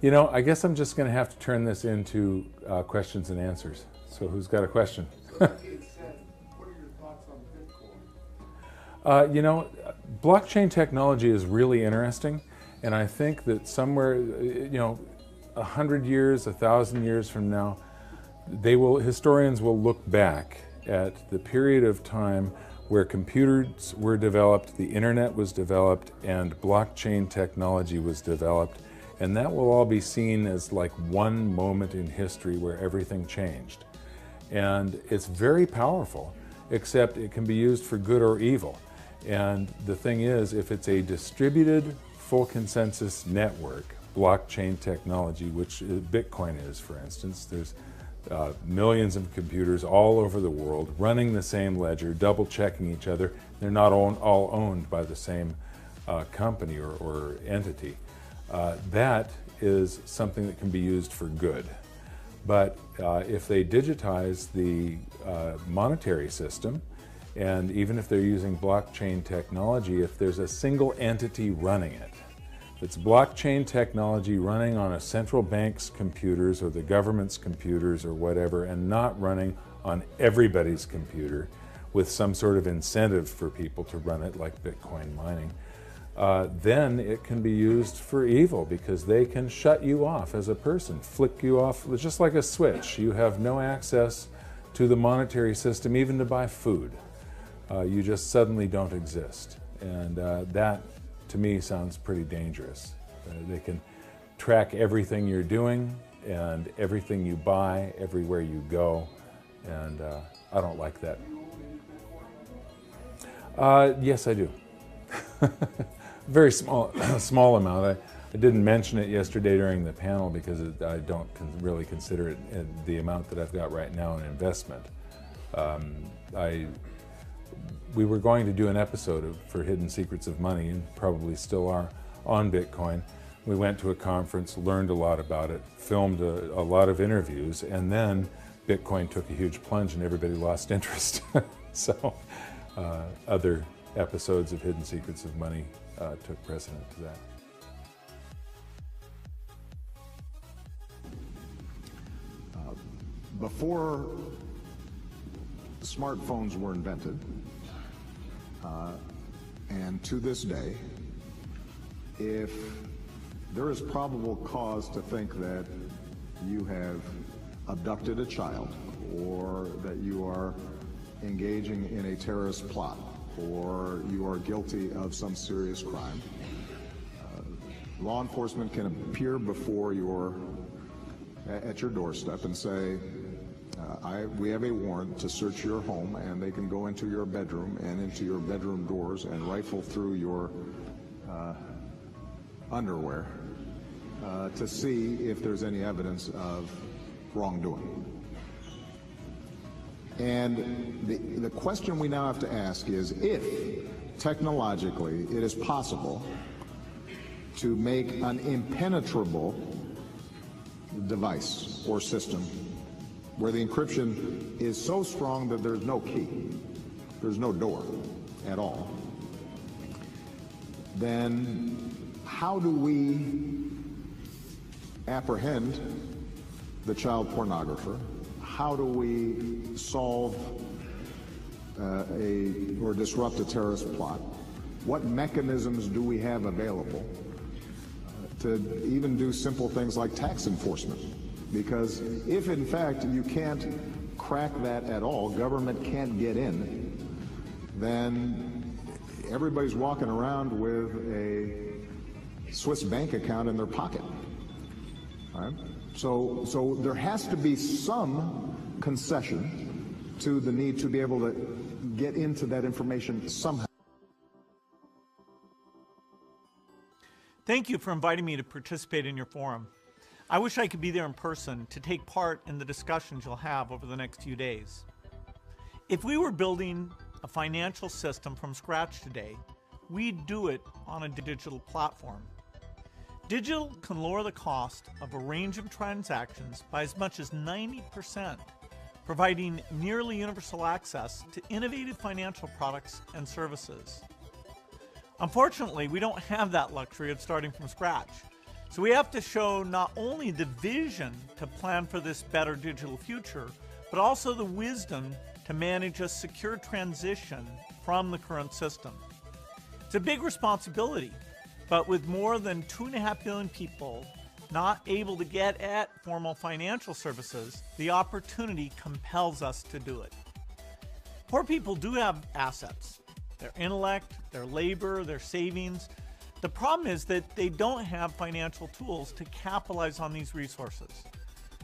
You know, I guess I'm just going to have to turn this into questions and answers. So who's got a question? What are your thoughts on Bitcoin? You know, blockchain technology is really interesting, and I think that somewhere, 100 years, 1,000 years from now, historians will look back at the period of time where computers were developed, the internet was developed, and blockchain technology was developed, and that will all be seen as like one moment in history where everything changed. And it's very powerful, except it can be used for good or evil. And the thing is, if it's a distributed full consensus network, blockchain technology, which Bitcoin is, for instance, there's millions of computers all over the world running the same ledger, double checking each other. They're not all owned by the same company or entity. That is something that can be used for good. But if they digitize the monetary system, and even if they're using blockchain technology, if there's a single entity running it, it's blockchain technology running on a central bank's computers or the government's computers or whatever, and not running on everybody's computer with some sort of incentive for people to run it, like Bitcoin mining, then it can be used for evil, because they can shut you off as a person, flick you off just like a switch. You have no access to the monetary system, even to buy food. You just suddenly don't exist. And that, to me, sounds pretty dangerous. They can track everything you're doing and everything you buy, everywhere you go, and I don't like that. Yes, I do. Very small amount. I didn't mention it yesterday during the panel because I don't really consider it the amount that I've got right now an investment. We were going to do an episode for Hidden Secrets of Money, and probably still are, on Bitcoin. We went to a conference, learned a lot about it, filmed a lot of interviews, and then Bitcoin took a huge plunge and everybody lost interest. So other episodes of Hidden Secrets of Money took precedent to that. Before smartphones were invented, and to this day, if there is probable cause to think that you have abducted a child, or that you are engaging in a terrorist plot, or you are guilty of some serious crime, law enforcement can appear before at your doorstep and say, we have a warrant to search your home, and they can go into your bedroom and into your bedroom doors and rifle through your underwear to see if there's any evidence of wrongdoing. And the question we now have to ask is, if technologically it is possible to make an impenetrable device or system where the encryption is so strong that there's no key, there's no door at all, then how do we apprehend the child pornographer? How do we solve or disrupt a terrorist plot? What mechanisms do we have available to even do simple things like tax enforcement? Because if, in fact, you can't crack that at all, government can't get in, then everybody's walking around with a Swiss bank account in their pocket. All right? So there has to be some concession to the need to be able to get into that information somehow. Thank you for inviting me to participate in your forum. I wish I could be there in person to take part in the discussions you'll have over the next few days. If we were building a financial system from scratch today, we'd do it on a digital platform. Digital can lower the cost of a range of transactions by as much as 90%, providing nearly universal access to innovative financial products and services. Unfortunately, we don't have that luxury of starting from scratch. So we have to show not only the vision to plan for this better digital future, but also the wisdom to manage a secure transition from the current system. It's a big responsibility, but with more than 2.5 billion people not able to get at formal financial services, the opportunity compels us to do it. Poor people do have assets, their intellect, their labor, their savings. The problem is that they don't have financial tools to capitalize on these resources.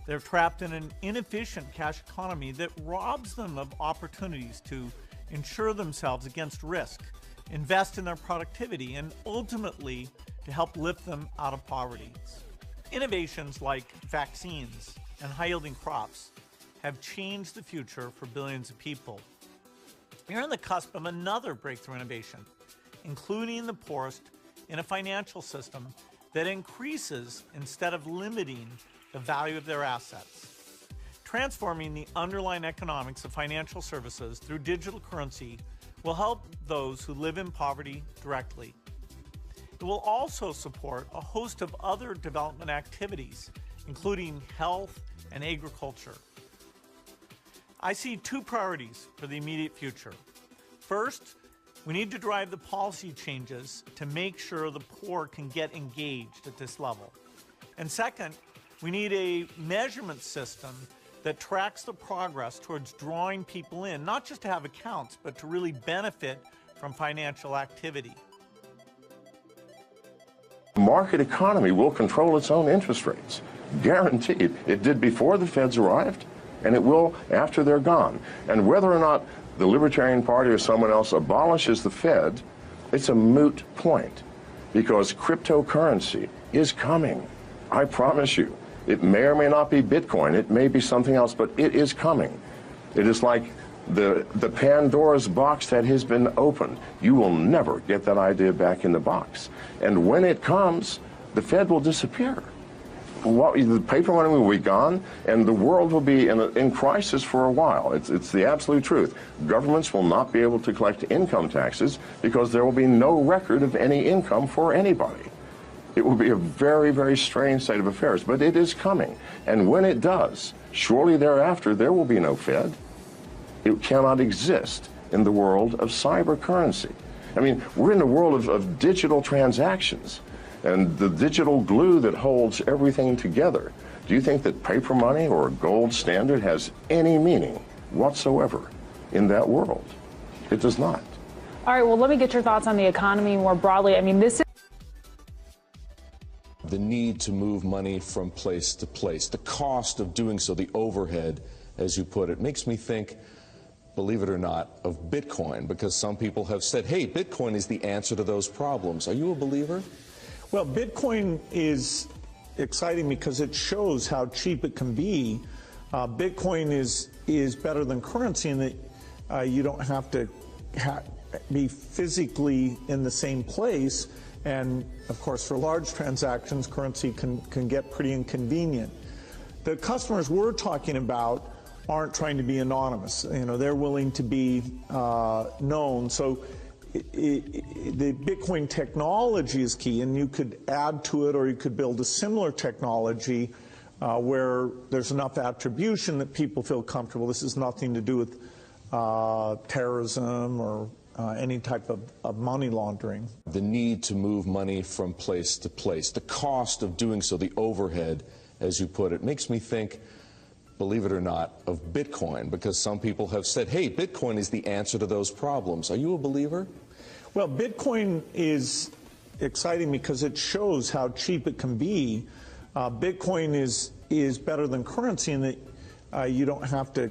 They're trapped in an inefficient cash economy that robs them of opportunities to insure themselves against risk, invest in their productivity, and ultimately to help lift them out of poverty. Innovations like vaccines and high-yielding crops have changed the future for billions of people. We're on the cusp of another breakthrough innovation, including the poorest in a financial system that increases instead of limiting the value of their assets. Transforming the underlying economics of financial services through digital currency will help those who live in poverty directly. It will also support a host of other development activities, including health and agriculture. I see two priorities for the immediate future. First, we need to drive the policy changes to make sure the poor can get engaged at this level. And second, we need a measurement system that tracks the progress towards drawing people in, not just to have accounts, but to really benefit from financial activity. The market economy will control its own interest rates, guaranteed. It did before the feds arrived, and it will after they're gone. And whether or not the Libertarian Party or someone else abolishes the Fed, it's a moot point, because cryptocurrency is coming. I promise you. It may or may not be Bitcoin. It may be something else, but it is coming. It is like the Pandora's box that has been opened. You will never get that idea back in the box. And when it comes, the Fed will disappear. The paper money will be gone, and the world will be in crisis for a while. It's the absolute truth. Governments will not be able to collect income taxes because there will be no record of any income for anybody. It will be a very, very strange state of affairs, but it is coming. And when it does, shortly thereafter, there will be no Fed. It cannot exist in the world of cyber currency. I mean, we're in the world of digital transactions and the digital glue that holds everything together. Do you think that paper money or gold standard has any meaning whatsoever in that world? It does not. All right, well, let me get your thoughts on the economy more broadly. I mean, this is the need to move money from place to place, the cost of doing so, the overhead, as you put it, makes me think, believe it or not, of Bitcoin, because some people have said, hey, Bitcoin is the answer to those problems. Are you a believer? Well, Bitcoin is exciting because it shows how cheap it can be. Bitcoin is better than currency in that you don't have to be physically in the same place. And of course, for large transactions, currency can get pretty inconvenient. The customers we're talking about aren't trying to be anonymous. You know, they're willing to be known. So the Bitcoin technology is key, and you could add to it, or you could build a similar technology where there's enough attribution that people feel comfortable. This has nothing to do with terrorism or any type of money laundering. The need to move money from place to place, the cost of doing so, the overhead, as you put it, makes me think, believe it or not, of Bitcoin, because some people have said, hey, Bitcoin is the answer to those problems. Are you a believer? Well, Bitcoin is exciting because it shows how cheap it can be. Bitcoin is better than currency in that you don't have to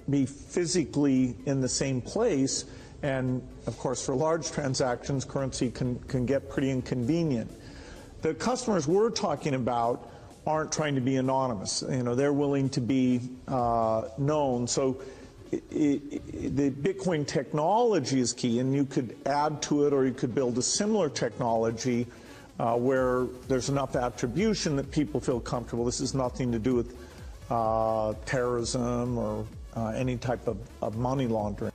be physically in the same place. And of course, for large transactions, currency can get pretty inconvenient. The customers we're talking about aren't trying to be anonymous. You know, they're willing to be known. So the Bitcoin technology is key, and you could add to it, or you could build a similar technology where there's enough attribution that people feel comfortable. This has nothing to do with terrorism or any type of money laundering.